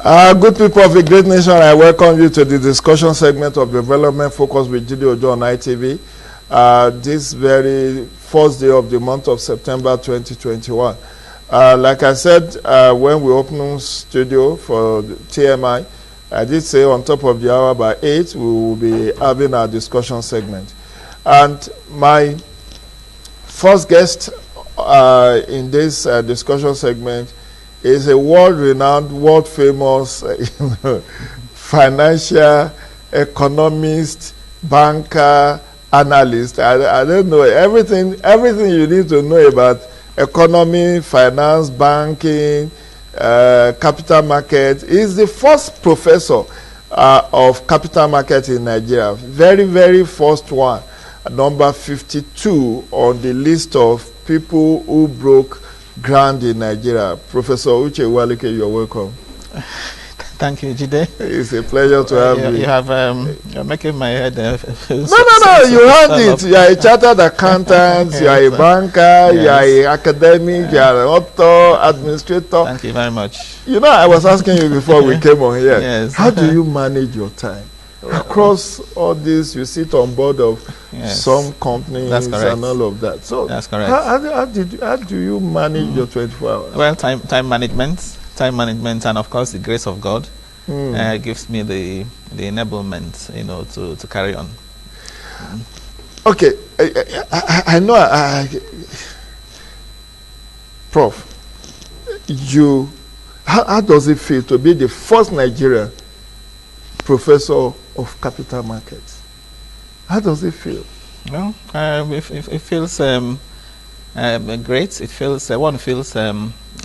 Good people of a great nation, I welcome you to the discussion segment of Development Focus with Judy Ojo on ITV. This very first day of the month of September 2021. Like I said, when we opened studio for the TMI, I did say on top of the hour by 8, we will be having our discussion segment. And my first guest in this discussion segment is a world-renowned, world-famous financial economist, banker, analyst. I don't know everything you need to know about economy, finance, banking, capital market. He's the first professor of capital market in Nigeria. Very, very first one. Number 52 on the list of people who broke ground in Nigeria. Professor Uche Walike, you're welcome. Thank you, Jide. It's a pleasure to have you. You have, you're making my head No, you heard it. You are a chartered accountant, you are a banker, you are an academic, you are an author, administrator. Thank you very much. You know, I was asking you before we came on here, Yes. how do you manage your time? Across all this, you sit on board of some companies and all of that. So that's correct. How do you manage your 24 hours? Well, time management, and of course the grace of God gives me the enablement, to carry on. Okay, I know. Prof, how does it feel to be the first Nigerian professor of capital markets? How does it feel? Well, it feels great. It feels one feels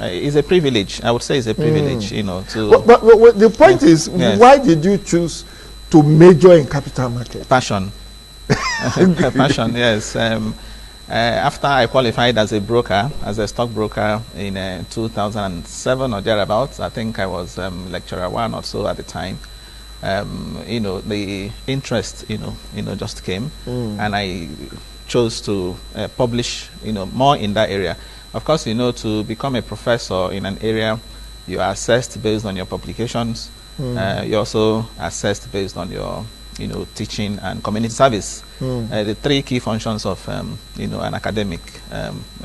it's a privilege. I would say it's a privilege, to. But the point is, why did you choose to major in capital market? Passion. Passion. Yes. After I qualified as a stockbroker in 2007 or thereabouts, I think I was lecturer 1 or so at the time. The interest, just came, and I chose to publish, more in that area. Of course, to become a professor in an area, you are assessed based on your publications. You also assessed based on your, teaching and community service. The 3 key functions of, an academic,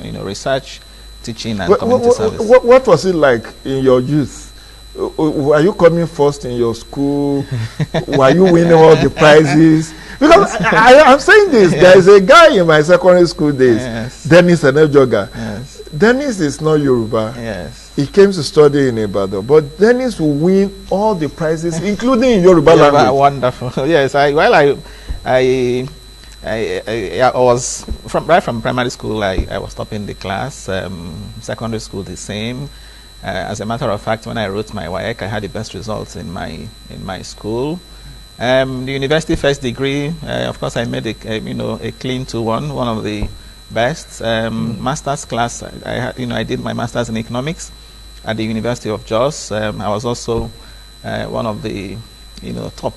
research, teaching, and community service. What was it like in your youth? Were you coming first in your school? Were you winning all the prizes? Because I'm saying this, there is a guy in my secondary school days, Dennis Enejoga. Yes. Dennis is not Yoruba. Yes. He came to study in Ibadan, but Dennis will win all the prizes, including in Yoruba language. Wonderful. Yes. I was right from primary school. I was topping the class. Secondary school the same. As a matter of fact, when I wrote my WAEC, I had the best results in my school. The university first degree, of course, I made a clean 2-1, one of the best. Master's class, I did my master's in economics at the University of Jos. I was also one of the top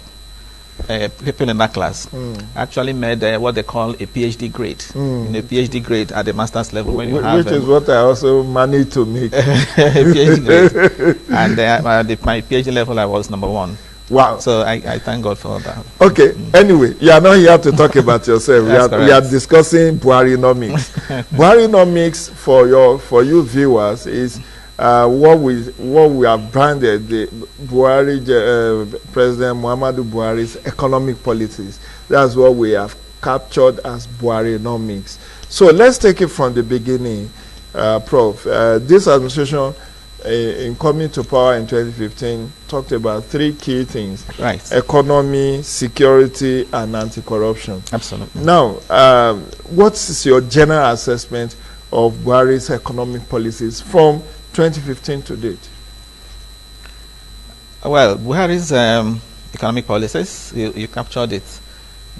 people in that class. Actually made what they call a PhD grade. A PhD grade at the master's level. When you have, which is what I also managed to make. PhD grade. And at my PhD level, I was number 1. Wow. So I thank God for that. Okay. Anyway, you are not here to talk about yourself. we are discussing Buharinomics. Buharinomics for you viewers is what we have branded the President Muhammadu Buhari's economic policies. That's what we have captured as Buharinomics. So let's take it from the beginning, Prof. This administration, in coming to power in 2015, talked about 3 key things: right, economy, security, and anti-corruption. Absolutely. Now, what is your general assessment of Buhari's economic policies from 2015 to date? Well, Buhari's economic policies, you captured it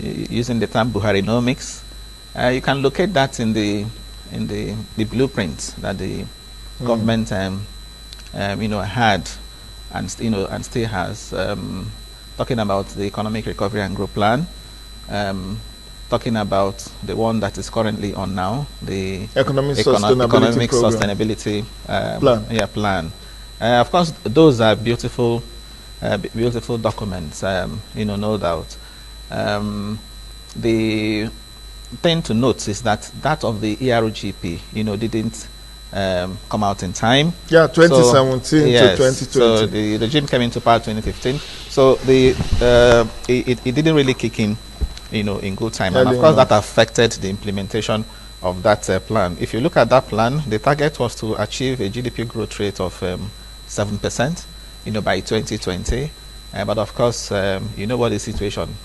using the term Buharinomics. You can locate that in the blueprint that the government had and still has, talking about the economic recovery and growth plan, talking about the one that is currently on now, the economic sustainability plan. Of course, those are beautiful, beautiful documents. No doubt. The thing to note is that of the ERGP, didn't come out in time. Yeah, 2017 yes, to 2020. So the regime came into power 2015. So it didn't really kick in, in good time. And of course, that affected the implementation of that plan. If you look at that plan, the target was to achieve a GDP growth rate of 7%, by 2020. But of course, you know what the situation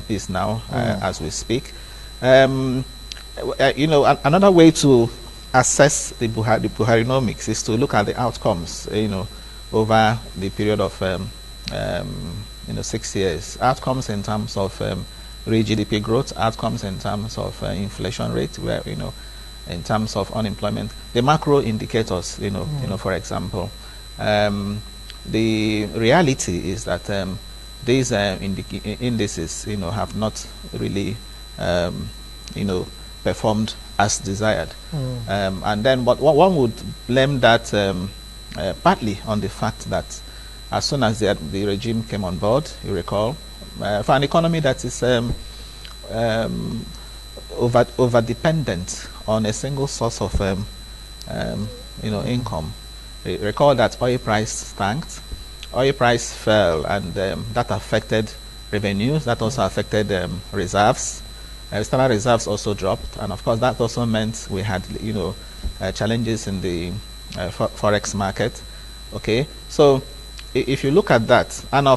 is now as we speak. Another way to assess the Buharinomics is to look at the outcomes, over the period of 6 years. Outcomes in terms of real GDP growth, outcomes in terms of inflation rate, where in terms of unemployment, the macro indicators, for example. The reality is that these indices, have not really, performed as desired. And then, but one would blame that partly on the fact that as soon as the regime came on board, you recall, for an economy that is over dependent on a single source of income. Recall that oil price tanked, oil price fell, and that affected revenues. That also affected reserves. External reserves also dropped, and of course that also meant we had challenges in the forex market. Okay, so if you look at that, and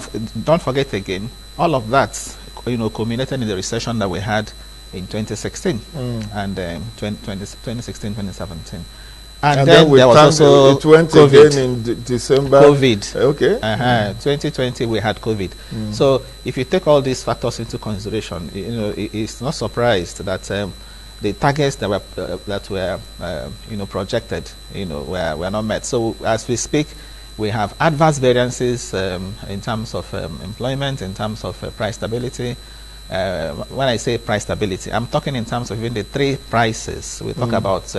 don't forget again, all of that culminated in the recession that we had in 2016 and 2016, 2017. And then there was also it went COVID. Again in December. COVID. Okay. 2020 we had COVID. So if you take all these factors into consideration, it's not surprised that the targets that were projected, were not met. So as we speak, we have adverse variances in terms of employment, in terms of price stability. When I say price stability, I'm talking in terms of even the three prices. We talk about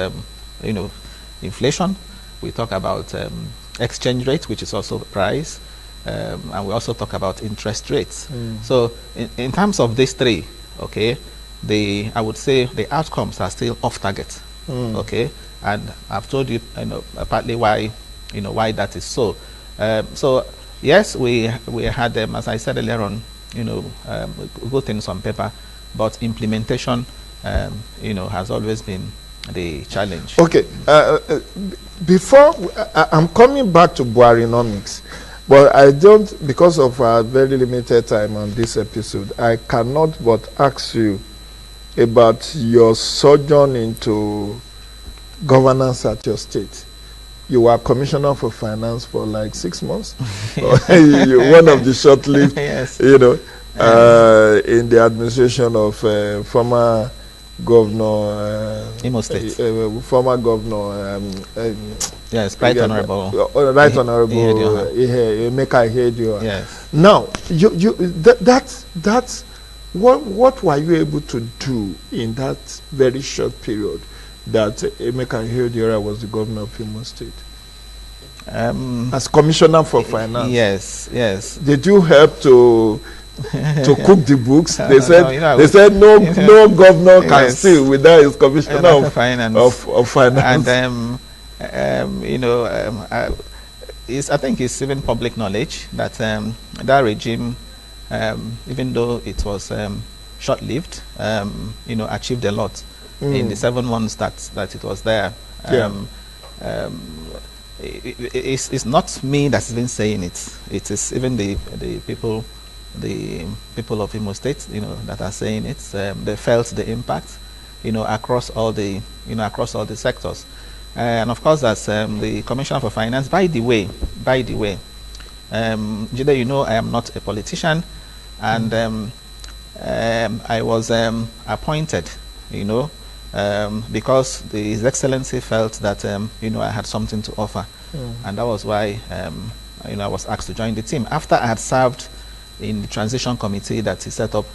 inflation, we talk about exchange rate, which is also price, and we also talk about interest rates. So in terms of these three, okay, I would say the outcomes are still off target. Okay, and I've told you, partly why that is so. So yes, we had as I said earlier on, good things on paper, but implementation has always been the challenge. Okay, before I'm coming back to Buharinomics, but I don't, because of our very limited time on this episode, I cannot but ask you about your sojourn into governance at your state. You were commissioner for finance for like 6 months. You're one of the short-lived, yes. in the administration of former Governor Imo State. Former Governor yes, Right Honorable Right Honorable Emeka Ihedioha. Yes. Now, that's what were you able to do in that very short period that Emeka Ihedioha was the governor of Imo State? As commissioner for finance. Yes. Did you help to cook the books? They said no governor can steal without his commissioner of finance. And I think it's even public knowledge that that regime, even though it was short-lived, achieved a lot in the 7 months that it was there. It's not me that's been saying it. It is even the people of Imo State, that are saying it. They felt the impact, across all the sectors. And of course, as the Commissioner for Finance, by the way, Jide, I am not a politician, and I was appointed, because His Excellency felt that I had something to offer, and that was why I was asked to join the team after I had served in the transition committee that he set up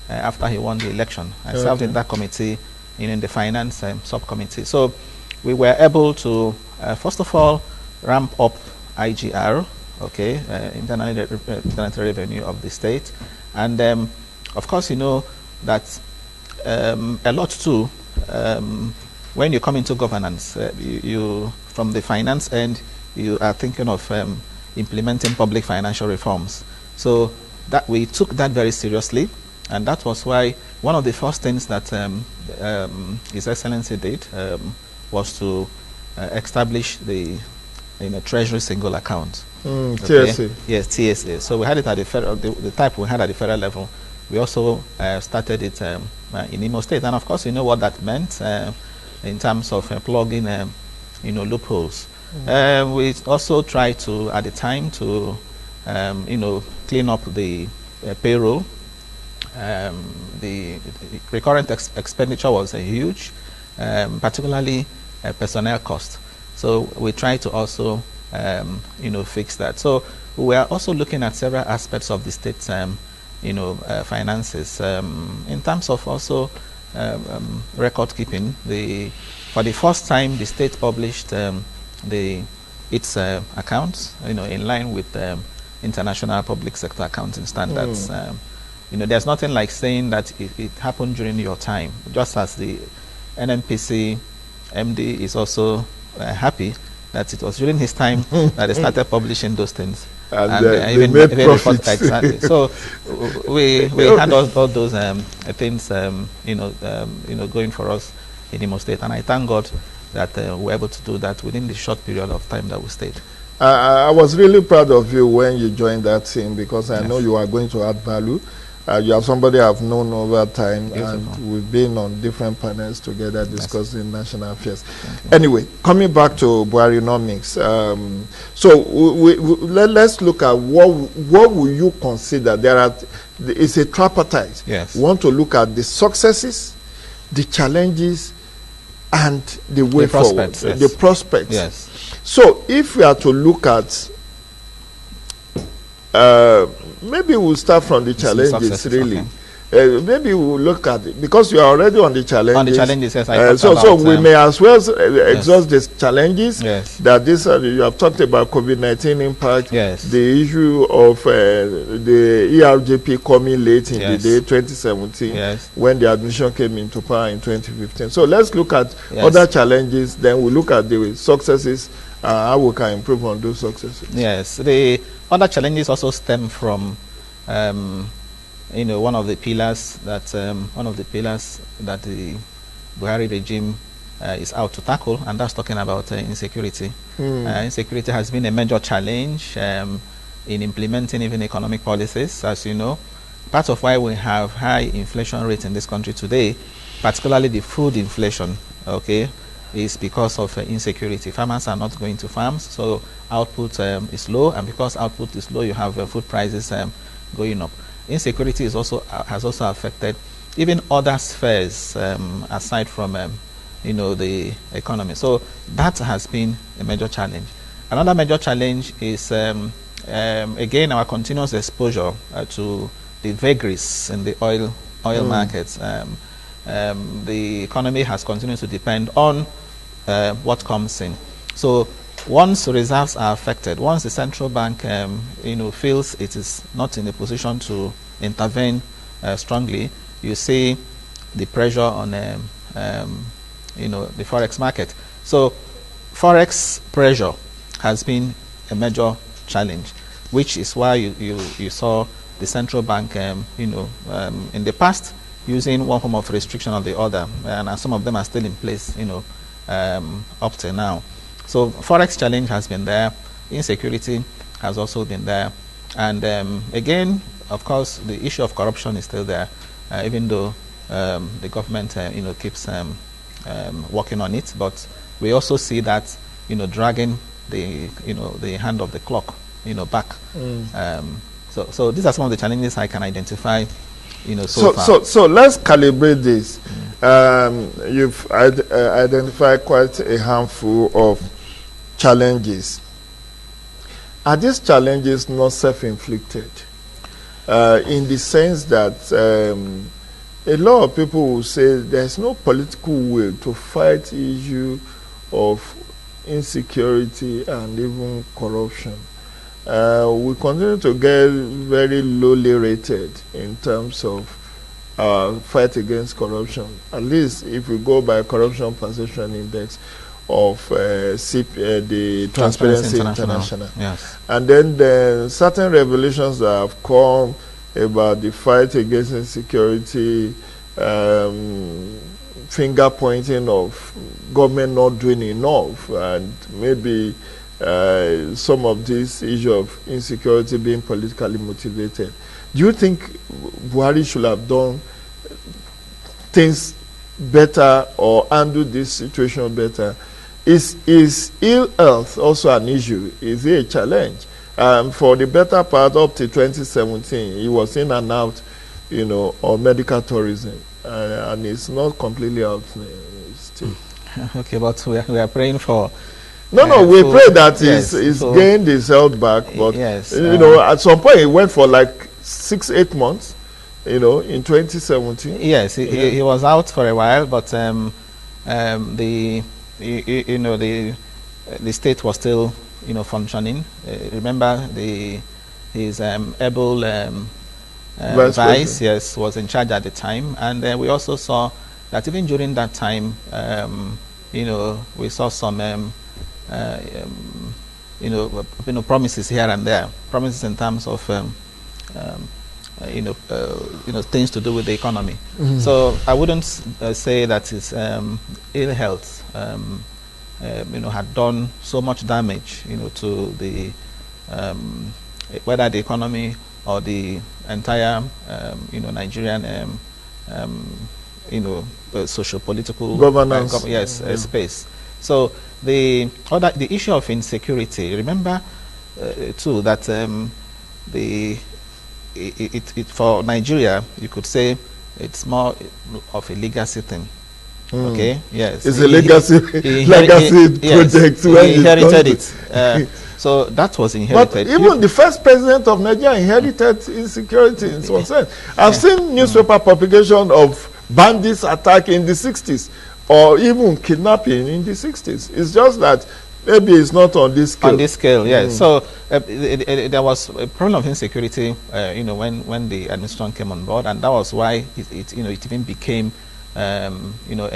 after he won the election. I served in that committee, in the finance subcommittee. So we were able to, first of all, ramp up IGR, okay, Internal Revenue of the state. And of course, you know that a lot too, when you come into governance, you from the finance end, you are thinking of implementing public financial reforms. So that we took that very seriously, and that was why one of the first things that His Excellency did was to establish the Treasury Single Account. Okay? TSA. Yes, TSA. So we had it at the federal, the type we had at the federal level. We also started it in Imo State, and of course, you know what that meant in terms of plugging, loopholes. We also tried to, at the time, to clean up the payroll. The recurrent expenditure was huge, particularly personnel cost. So we tried to also, fix that. So we are also looking at several aspects of the state's, finances. In terms of also record keeping, for the first time, the state published its accounts, in line with international public sector accounting standards. There's nothing like saying that it happened during your time, just as the NNPC MD is also happy that it was during his time that they started publishing those things. And they made profits. Exactly. So we had all those things, going for us in Imo State, and I thank God that we were able to do that within the short period of time that we stayed. I was really proud of you when you joined that team, because I know you are going to add value. You are somebody I've known over time, and we've been on different panels together discussing national affairs. Anyway, coming back to Buharinomics, let's look at what will you consider. It's a tripartite. Yes. We want to look at the successes, the challenges, and the way forward, the prospects. Yes. So if we are to look at, maybe we'll start from the challenges, really. Okay. Maybe we'll look at it, because you are already on the challenges. On the challenges, yes. So we may as well exhaust the challenges. Yes. That you have talked about COVID-19 impact. Yes. The issue of the ERJP coming late in the day, 2017, yes, when the admission came into power in 2015. So let's look at other challenges. Then we'll look at the successes. How we can improve on those successes. Yes. The other challenges also stem from one of the pillars that the Buhari regime is out to tackle, and that's talking about insecurity. Insecurity has been a major challenge in implementing even economic policies, as you know. Part of why we have high inflation rate in this country today, particularly the food inflation, is because of insecurity. Farmers are not going to farms, so output is low, and because output is low, you have food prices going up. Insecurity has also affected even other spheres aside from the economy. So that has been a major challenge. Another major challenge is again our continuous exposure to the vagaries in the oil markets. The economy has continued to depend on what comes in. So once reserves are affected, once the central bank feels it is not in a position to intervene strongly, you see the pressure on the forex market. So forex pressure has been a major challenge, which is why you saw the central bank in the past using one form of restriction or the other, and some of them are still in place up to now. So forex challenge has been there, insecurity has also been there, and again, of course, the issue of corruption is still there, even though the government keeps working on it. But we also see that dragging the hand of the clock back. So these are some of the challenges I can identify. So let's calibrate this. You've identified quite a handful of challenges. Are these challenges not self-inflicted? In the sense that a lot of people will say there's no political will to fight the issue of insecurity and even corruption. We continue to get very lowly rated in terms of fight against corruption. At least if we go by Corruption Perception Index of the Transparency International. Yes. And then there are certain revelations that have come about the fight against insecurity, finger pointing of government not doing enough, and maybe some of this issue of insecurity being politically motivated. Do you think Buhari should have done things better or handle this situation better? Is ill health also an issue? Is it a challenge? For the better part up to 2017, he was in and out, on medical tourism, and it's not completely out still. Okay, but we are praying for. No, we pray that he's gained his health back, but yes, at some point he went for like 6-8 months, in 2017. Yes, he was out for a while, but the state was still functioning. Remember his able vice, yes, was in charge at the time, and we also saw that even during that time, we saw some promises here and there, promises in terms of things to do with the economy. Mm-hmm. So I wouldn't say that his ill health had done so much damage to the whether the economy or the entire Nigerian socio-political governance space. So the issue of insecurity, remember too that for Nigeria, you could say it's more of a legacy thing. Okay, yes, it's a legacy project. Yes, he inherited it. So that was inherited. But even the first president of Nigeria inherited insecurity in some sense. I've seen newspaper publication of bandits attack in the 60s, or even kidnapping in the 60s. It's just that maybe it's not on this scale. On this scale, yes. So there was a problem of insecurity, when the administration came on board, and that was why it even became, a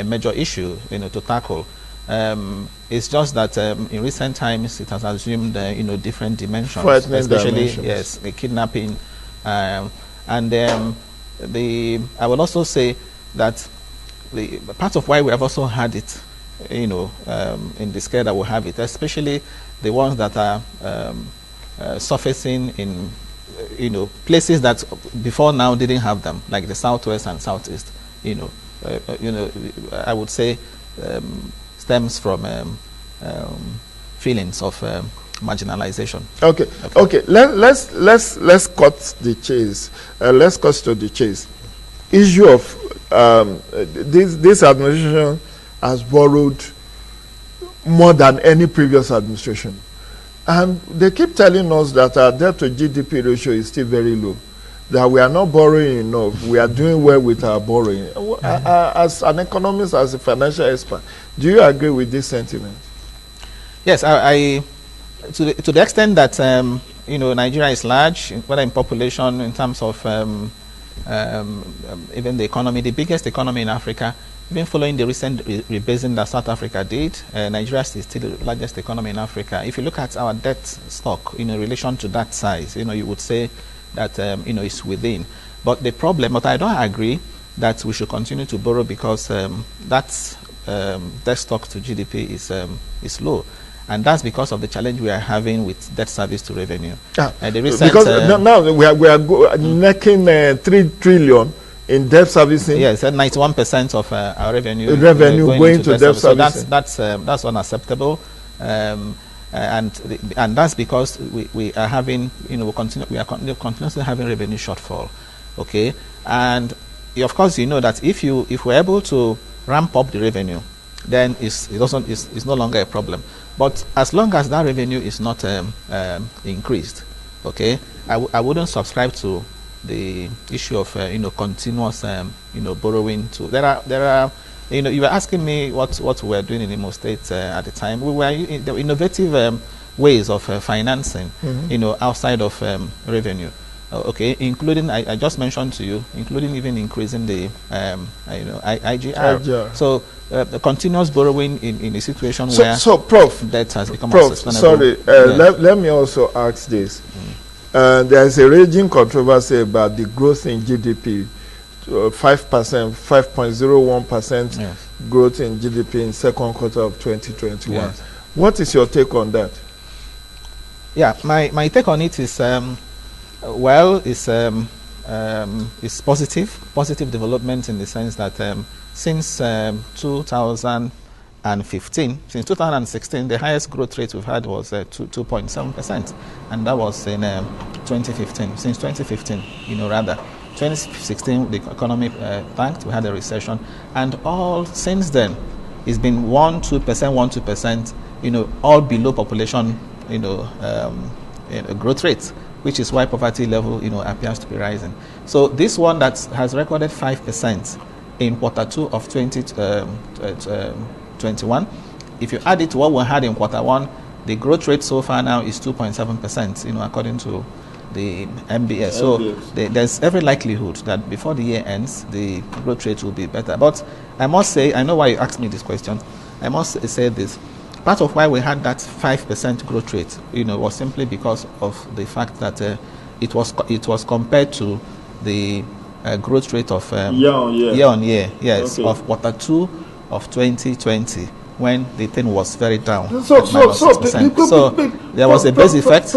major issue, to tackle. It's just that in recent times it has assumed, different dimensions, especially the kidnapping, and I will also say that the part of why we have also had it, in the scale that we have it, especially the ones that are surfacing in, places that before now didn't have them, like the southwest and southeast. I would say stems from feelings of marginalization. Okay. Let's cut the chase. Let's cut to the chase. Issue of this administration has borrowed more than any previous administration, and they keep telling us that our debt to GDP ratio is still very low, that we are not borrowing enough, we are doing well with our borrowing. As an economist, as a financial expert, do you agree with this sentiment? Yes, I to the extent that Nigeria is large, whether in population, in terms of even the economy, the biggest economy in Africa. Even following the recent rebasing that South Africa did, Nigeria is still the largest economy in Africa. If you look at our debt stock in relation to that size, you would say that it's within. But the problem, but I don't agree that we should continue to borrow because that debt stock to GDP is low. And that's because of the challenge we are having with debt service to revenue. The recent, because now we are necking 3 trillion in debt servicing. Yes, 91% of our revenue going to debt servicing. So that's unacceptable, and that's because we are having we are continuously having revenue shortfall. Okay, and of course that if we're able to ramp up the revenue, then it's no longer a problem. But as long as that revenue is not increased, okay, I wouldn't subscribe to the issue of continuous borrowing. There are you were asking me what we were doing in Imo State at the time. We were in the innovative ways of financing, outside of revenue. Okay, including I just mentioned to you, including even increasing the IGR. So the continuous borrowing in a situation where Prof, debt has become Prof, unsustainable. sorry, let me also ask this. There is a raging controversy about the growth in GDP, 5%, 5.01% growth in GDP in second quarter of 2021. Yes. What is your take on that? Yeah, my take on it is it's positive development in the sense that since 2015, since 2016, the highest growth rate we've had was 2.7%, and that was in 2015. Since 2015, rather. 2016, the economy tanked, we had a recession, and all since then, it's been 1-2%, all below population, growth rate, which is why poverty level, appears to be rising. So this one that has recorded 5% in quarter 2 of 2021, if you add it to what we had in quarter 1, the growth rate so far now is 2.7%, according to the MBS. So there's every likelihood that before the year ends, the growth rate will be better. But I must say, I know why you asked me this question. I must say this. Part of why we had that 5% growth rate, was simply because of the fact that it was compared to the growth rate of year on year, yes, of quarter 2 of 2020, when the thing was very down. So there was a base effect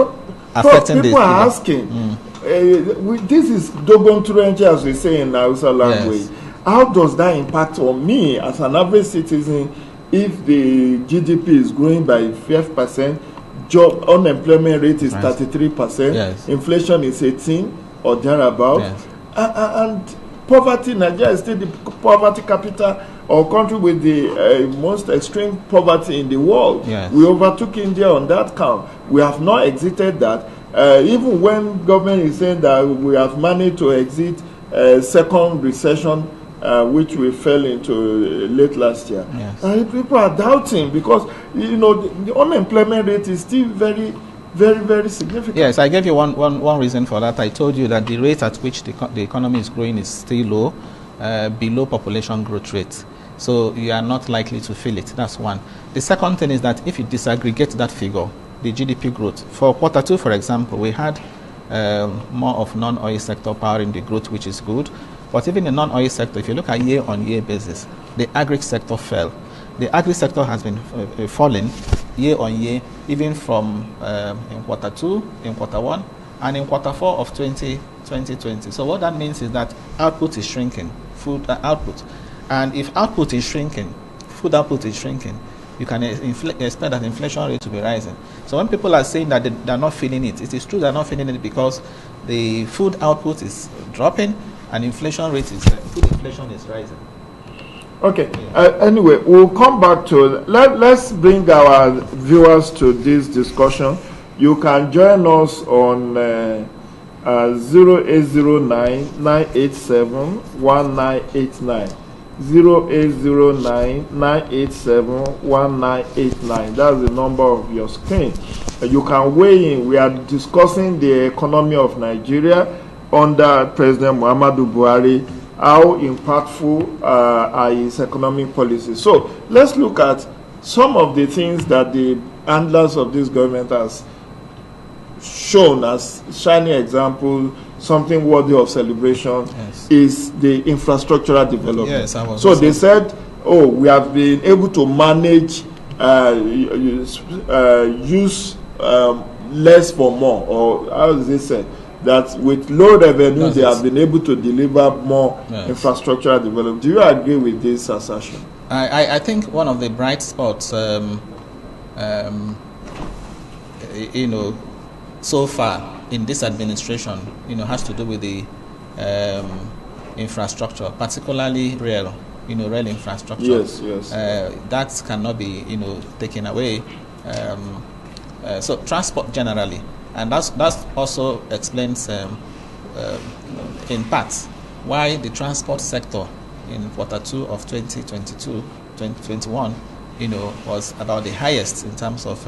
affecting people are asking. This is Dogon Turenche, as we say in Hausa language. Yes. How does that impact on me as an average citizen? If the GDP is growing by 5%, unemployment rate is 33%, yes. Inflation is 18 or thereabout, yes. And poverty, Nigeria is still the poverty capital or country with the most extreme poverty in the world. Yes. We overtook India on that count. We have not exited that. Even when government is saying that we have managed to exit second recession, which we fell into late last year. Yes. People are doubting because, the unemployment rate is still very, very, very significant. Yes, I gave you one reason for that. I told you that the rate at which the economy is growing is still low, below population growth rate. So you are not likely to feel it. That's one. The second thing is that if you disaggregate that figure, the GDP growth, for quarter 2, for example, we had more of non-oil sector powering the growth, which is good. But even in the non-oil sector, if you look at year-on-year basis, the agri sector fell. The agri sector has been falling year-on-year, even from in quarter 2, in quarter 1, and in quarter 4 of 2020. So what that means is that output is shrinking, food output. And if output is shrinking, food output is shrinking, you can expect that inflation rate to be rising. So when people are saying that they're not feeling it, it is true they're not feeling it because the food output is dropping, and inflation rate is food inflation is rising. Okay. Anyway, we'll come back to let's bring our viewers to this discussion. You can join us on 0809-987-1989. 0809-987-1989. That's the number of your screen. You can weigh in. We are discussing the economy of Nigeria under President Muhammadu Buhari. How impactful are his economic policies? So let's look at some of the things that the handlers of this government has shown as shining example, something worthy of celebration. Yes. Is the infrastructural development. Yes, so they said, we have been able to manage use less for more, or how does it say? That with low revenue, they have been able to deliver more infrastructural development. Do you agree with this assertion? I think one of the bright spots, so far in this administration, has to do with the infrastructure, particularly rail infrastructure. Yes. That cannot be, taken away. So transport generally. And that also explains, in part, why the transport sector in quarter 2 of 2021, was about the highest in terms of,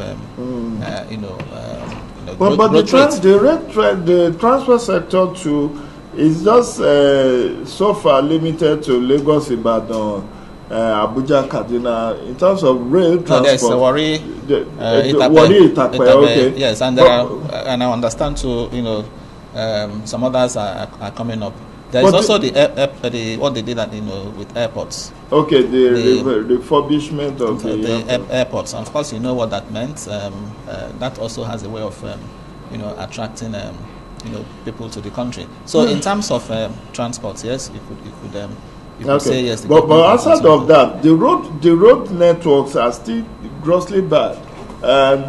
But growth rate. the transport sector too is just so far limited to Lagos, Ibadan, Abuja, Kaduna. In terms of rail transport, there's Warri, Itape, okay. Yes, and and I understand too. Some others are coming up. There is also the what they did at, with airports. Okay, the refurbishment of the airports. And of course, you know what that meant. That also has a way of, attracting, people to the country. So in terms of transport, yes, you could say yes. But outside of that, the road networks are still grossly bad,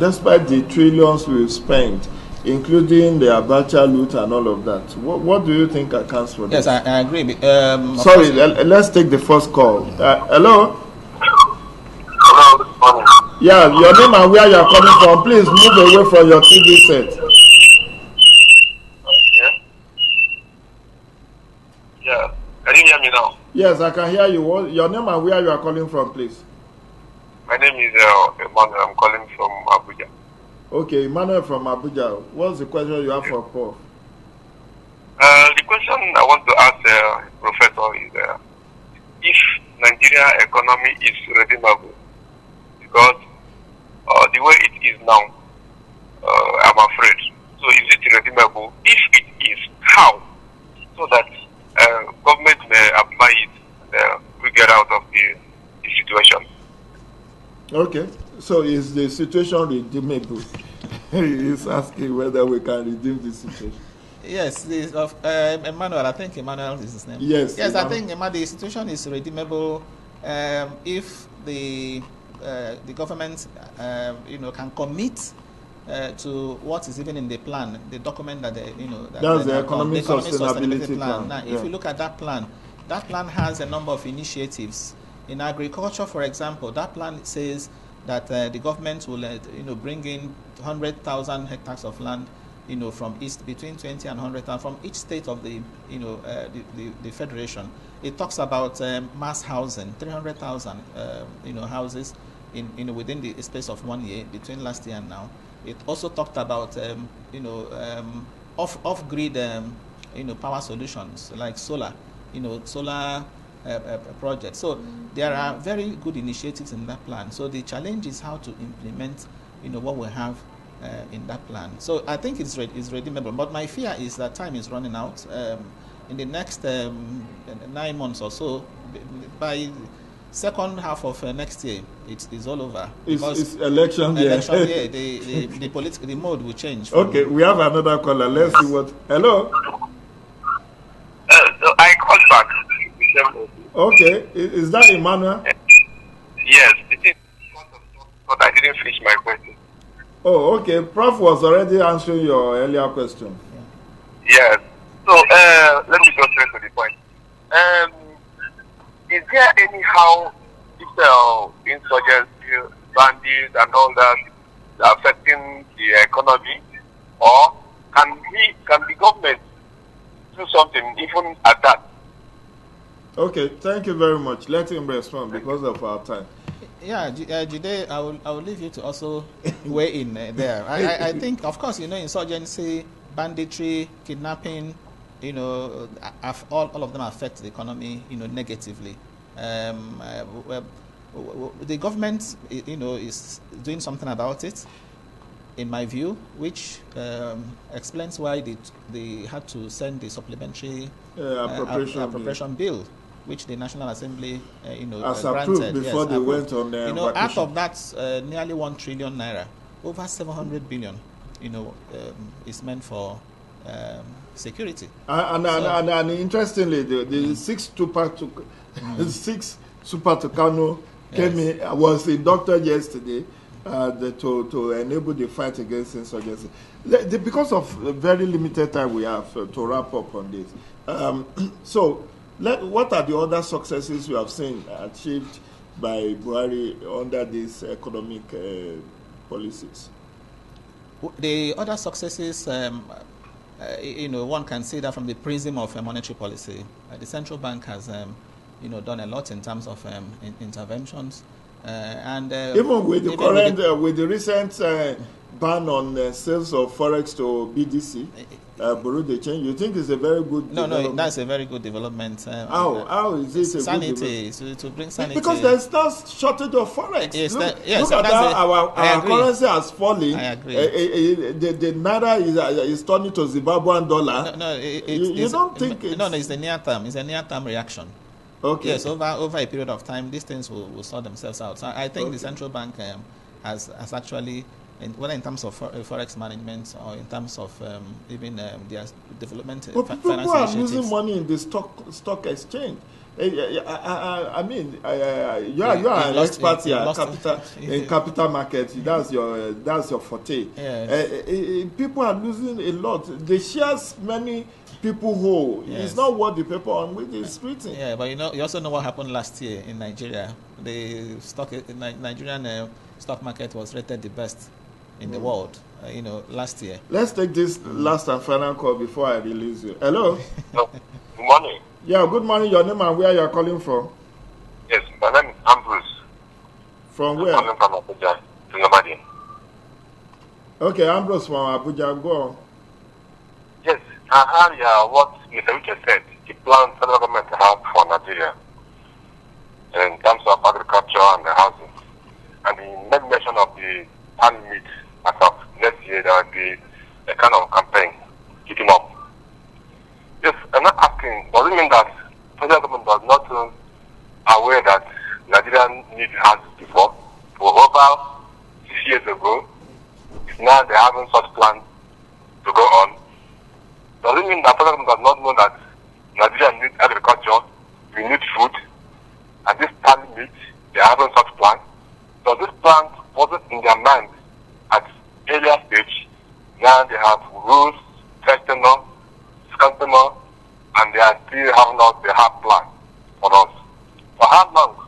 despite the trillions we've spent, including the Abacha loot and all of that. What do you think accounts for this? Yes, I agree. Sorry, let's take the first call. Hello? Hello, good morning. Yeah, your name and where you're coming from. Please move away from your TV set. Yeah. Can you hear me now? Yes, I can hear you. Your name and where you are calling from, please. My name is Emmanuel. I'm calling from Abuja. Okay, Emmanuel from Abuja. What's the question you have for Paul? The question I want to ask Professor is if Nigeria economy is redeemable, because the way it is now, I'm afraid. So is it redeemable? If it is, how? So that government may apply it and we get out of the situation. Okay, so is the situation redeemable? He's asking whether we can redeem the situation. Yes, Emmanuel. I think Emmanuel is his name. Yes. Yes, I think the situation is redeemable if the government, can commit to what is even in the plan, the document that that's the economic sustainability plan. Now, if you look at that plan has a number of initiatives. In agriculture, for example, that plan says that the government will, bring in 100,000 hectares of land, from east, between 20 and 100,000 from each state of the federation. It talks about mass housing, 300,000, houses within the space of 1 year between last year and now. It also talked about, off-grid, power solutions like solar, solar projects. So there are very good initiatives in that plan. So the challenge is how to implement, what we have in that plan. So I think it's redeemable. But my fear is that time is running out. In the next 9 months or so, by second half of next year, it's all over. It's election year. The mode will change. Okay, we have another caller. Let's see what. Hello. I called back. Okay, is that Emmanuel? Yes, it is. But I didn't finish my question. Oh, okay. Prof was already answering your earlier question. Yes. So let me go straight to the point. Is there anyhow insurgency, bandits, and all that affecting the economy, or can the government do something even at that? Okay, thank you very much. Let him respond because of our time. Yeah, Jide, I will leave you to also weigh in there. I think, of course, insurgency, banditry, kidnapping, all of them affect the economy, negatively. The government, is doing something about it, in my view, which explains why they had to send the supplementary appropriation bill, which the National Assembly, as granted, approved before they went on their vacation. Out of that, nearly 1 trillion naira, over 700 billion, is meant for security. And interestingly, the six Super Tucano was inducted yesterday to enable the fight against insurgency. Because of very limited time we have to wrap up on this. What are the other successes you have seen achieved by Buhari under these economic policies? The other successes, one can see that from the prism of monetary policy. The central bank has done a lot in terms of interventions. And even with the even current, with the recent ban on sales of forex to BDC, Bureau de Change, you think it's a very good No, that's a very good development. How is it a good sanity, to bring sanity? Because there's no shortage of forex. Yes, look yes, at that's how our currency has fallen. I agree. The naira is turning to Zimbabwean dollar. No, you don't think it's... No, it's the near term. It's a near term reaction. Okay. Yes, over a period of time, these things will sort themselves out. So I think the central bank has actually, whether in terms of forex management or in terms of even their development, but people finance are initiatives. losing money in the stock exchange. I mean, you are an expert here in capital markets. That's your forte. Yes. People are losing a lot. The shares many people hold is not what the paper on which is written. Yeah, but you also know what happened last year in Nigeria. The Nigerian stock market was rated the best in the world. Last year. Let's take this last and final call before I release you. Hello. Good morning. Yeah, good morning. Your name and where you are calling from? Yes, my name is Ambrose. From where? I'm calling from Abuja, Tungamadi. Okay, Ambrose from Abuja. Go on. Yes, I heard what Mr. Richard said. The plan federal government has for Nigeria in terms of agriculture and the housing. And he made mention of the pan meat as of next year. There will be a kind of campaign kicking up. Yes, I'm not asking, does it mean that federal government was not aware that Nigeria needs houses before? For over 6 years ago, now they're having such plans to go on. Does it mean that federal government does not know that Nigeria needs agriculture, we need food, and this pan meat, they're having such plans? So this plan wasn't in their mind at earlier stage. Now they have rules, testing them, customer, and they are still having not the hard plan for us. For how long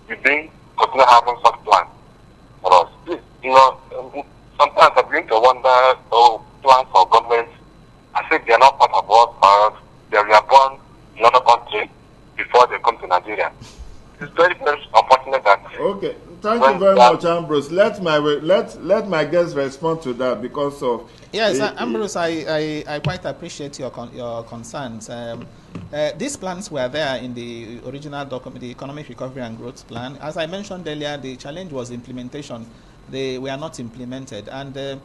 we been continue having such plan for us? Please, sometimes I begin to wonder, plans for government, I think they are not part of us, or they were born in another country before they come to Nigeria. It's very, very unfortunate that. Okay, thank you very much, Ambrose. Let my guest respond to that because of. Yes, Ambrose, I quite appreciate your concerns. These plans were there in the original document, the Economic Recovery and Growth Plan. As I mentioned earlier, the challenge was implementation. They were not implemented, and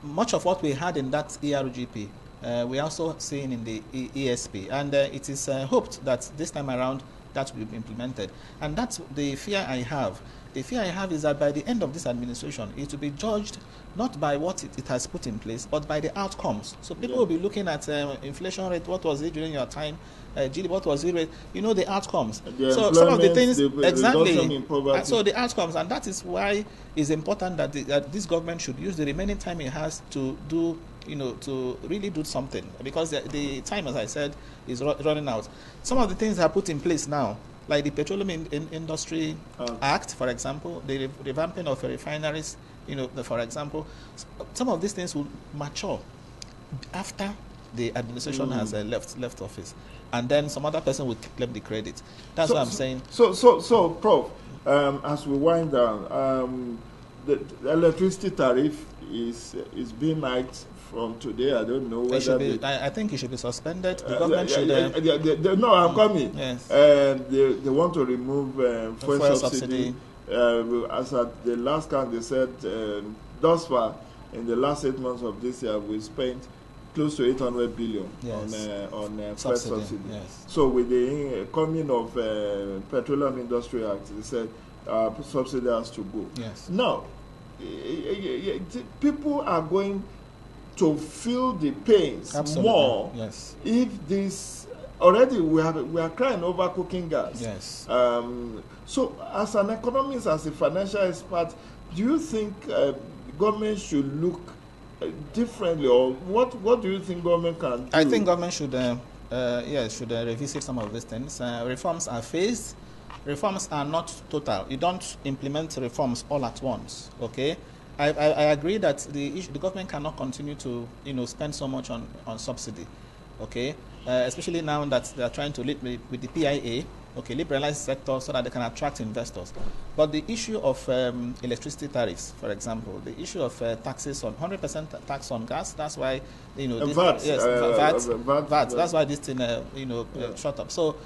much of what we had in that ERGP, we also seen in the ESP, and it is hoped that this time around that will be implemented. And that's the fear I have. The fear I have is that by the end of this administration, it will be judged not by what it has put in place, but by the outcomes. So people will be looking at inflation rate, what was it during your time, GDP, what was it rate, the outcomes. So some of the things, exactly, so the outcomes, and that is why it's important that, that this government should use the remaining time it has to do, to really do something, because the time, as I said, is running out. Some of the things are put in place now, like the Petroleum Industry Act, for example, the revamping of refineries, for example. Some of these things will mature after the administration has left office, and then some other person will claim the credit. That's what I'm saying. So, Prof, as we wind down, the electricity tariff is being hiked from today. I don't know whether I think it should be suspended. The government should. No, I'm coming. Yes. They want to remove fuel subsidy. As at the last count, they said thus far in the last 8 months of this year, we spent close to 800 billion on fuel subsidy. Yes. So with the coming of Petroleum Industry Act, they said subsidy has to go. Yes. Now, people are going to feel the pains more if this already we are crying over cooking gas. Yes. So as an economist, as a financial expert, do you think government should look differently, or what do you think government can do? I think government should revisit some of these things. Reforms are phased. Reforms are not total. You don't implement reforms all at once. Okay. I agree that the government cannot continue to spend so much on subsidy, okay, especially now that they are trying to lead with the PIA, okay, liberalize the sector so that they can attract investors. But the issue of electricity tariffs, for example, the issue of taxes on 100% tax on gas, that's why, VAT. VAT. That's why this thing, shut up. So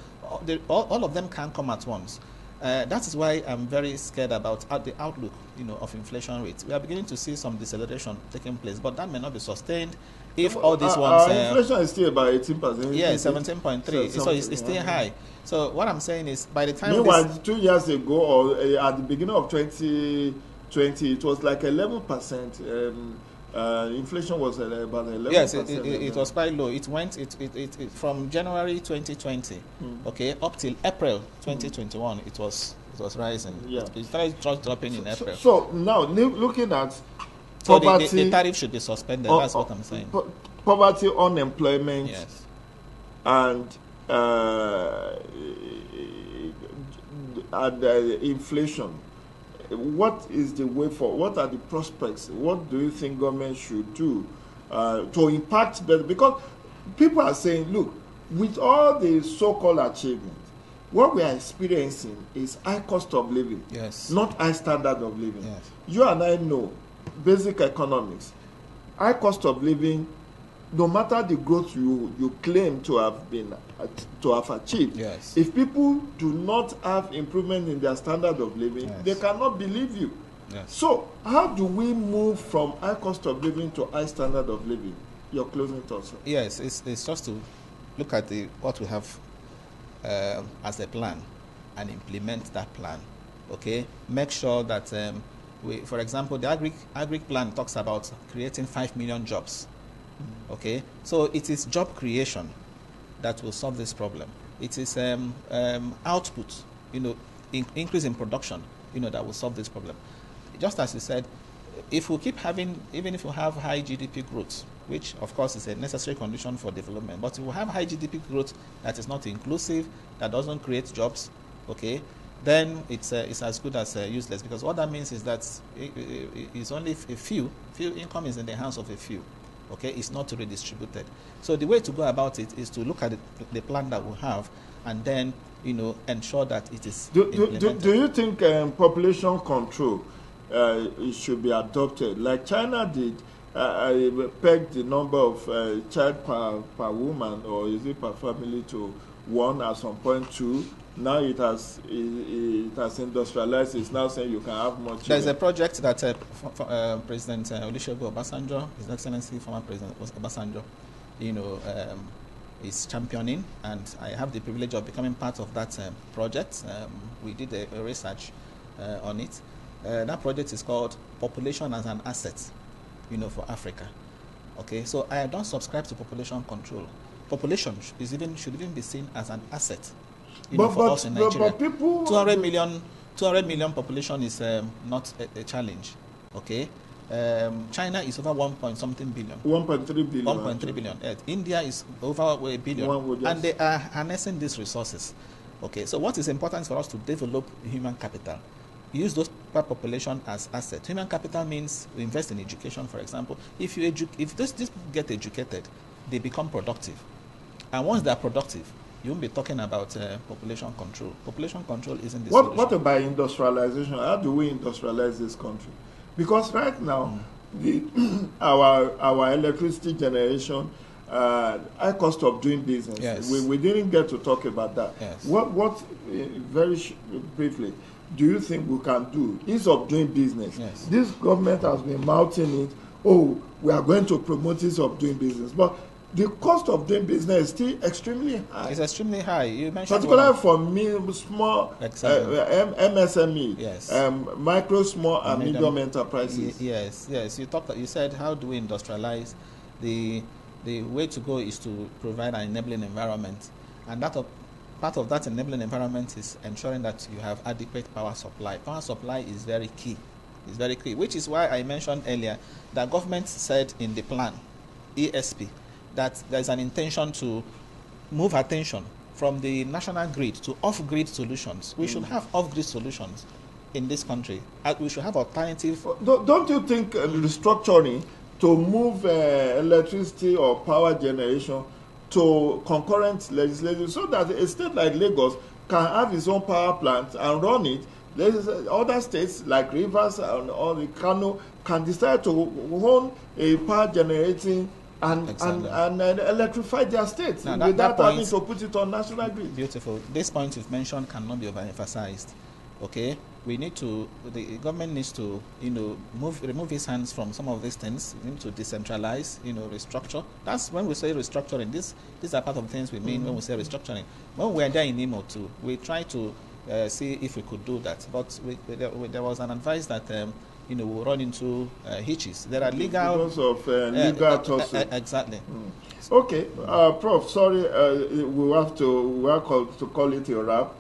all of them can come at once. That is why I'm very scared about the outlook, of inflation rates. We are beginning to see some deceleration taking place, but that may not be sustained if all these ones. Inflation is still about 18%. Yeah, 17.3. So it's still high. So what I'm saying is, by the time. Meanwhile, 2 years ago, or at the beginning of 2020, it was like 11%. Inflation was about 11%. Yes, it was quite low. It went from January 2020, okay, up till April 2021. It was rising. Yeah. It started dropping in April. So now looking at so poverty, the tariff should be suspended. That's what I'm saying. Poverty, unemployment, yes, and inflation. What is the way forward? What are the prospects? What do you think government should do to impact better? Because people are saying, look, with all the so-called achievements, what we are experiencing is high cost of living, yes, not high standard of living. Yes. You and I know basic economics. High cost of living, no matter the growth you claim to have achieved, yes, if people do not have improvement in their standard of living, yes, they cannot believe you. Yes. So how do we move from high cost of living to high standard of living? Your closing thoughts. Yes, it's just to look at what we have as a plan and implement that plan. Okay, make sure that for example, the agric plan talks about creating 5 million jobs. Okay, so it is job creation that will solve this problem. It is output, increase in production, that will solve this problem. Just as you said, if we keep having, even if we have high GDP growth, which of course is a necessary condition for development, but if we have high GDP growth that is not inclusive, that doesn't create jobs, okay, then it's as good as useless, because what that means is that it's only a few income is in the hands of a few. Okay, it's not redistributed. So the way to go about it is to look at the plan that we have, and then ensure that it is implemented. Do you think population control it should be adopted like China did? Peg the number of child per woman, or is it per family, to 1 at some point, 2. Now it has industrialized. It's now saying you can have more children. There's a project that President Olusegun Obasanjo, His Excellency former President Obasanjo, is championing, and I have the privilege of becoming part of that project. We did a research on it. That project is called Population as an Asset, for Africa. Okay, so I don't subscribe to population control. Population should even be seen as an asset. For us in Nigeria, but people 200 million population is not a challenge. Okay, China is over 1.something billion. 1.3 billion. 1.3 billion. India is over a billion, and they are harnessing these resources. Okay, so what is important for us to develop human capital? Use those per population as asset. Human capital means we invest in education, for example. If this get educated, they become productive, and once they are productive, you won't be talking about population control. Population control isn't the solution. What about industrialization? How do we industrialize this country? Because right now, our electricity generation, high cost of doing business. Yes. We didn't get to talk about that. Yes. What very briefly, do you think we can do? Ease of doing business. Yes. This government has been mouthing it. Oh, we are going to promote ease of doing business, but the cost of doing business is still extremely high. It's extremely high. You mentioned particularly for small MSME, yes, micro, small, and medium enterprises. Yes. You said, how do we industrialize? The way to go is to provide an enabling environment, and part of that enabling environment is ensuring that you have adequate power supply. Power supply is very key. It's very key, which is why I mentioned earlier that government said in the plan, ESP, that there's an intention to move attention from the national grid to off-grid solutions. We should have off-grid solutions in this country. We should have alternative. Don't you think restructuring to move electricity or power generation to concurrent legislation so that a state like Lagos can have its own power plant and run it. Other states like Rivers or the Kano can decide to own a power generating and electrify their states without having to put it on national grid. Beautiful. This point you've mentioned cannot be overemphasized. Okay, we need to. The government needs to, remove its hands from some of these things. We need to decentralize, restructure. That's when we say restructuring. These are part of the things we mean when we say restructuring. When we were there in Imo too, we tried to see if we could do that, but there was an advice that we'll run into hitches. There are legal because of legal tussle. Exactly. Okay, Prof. Sorry, we have to call it a wrap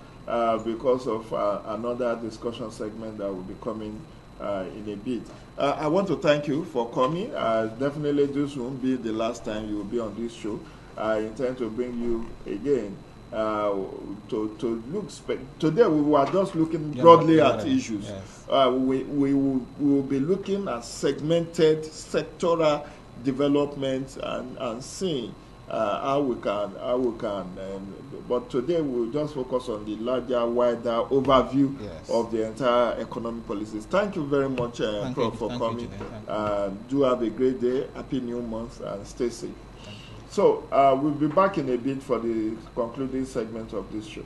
because of another discussion segment that will be coming in a bit. I want to thank you for coming. Definitely, this won't be the last time you will be on this show. I intend to bring you again. To look today we were just looking broadly at issues. Yes. We will be looking at segmented sectoral development and seeing how we can but today we'll just focus on the larger, wider overview of the entire economic policies. Thank you very much, Prof, for coming. Do have a great day, happy new month, and stay safe. So we'll be back in a bit for the concluding segment of this show.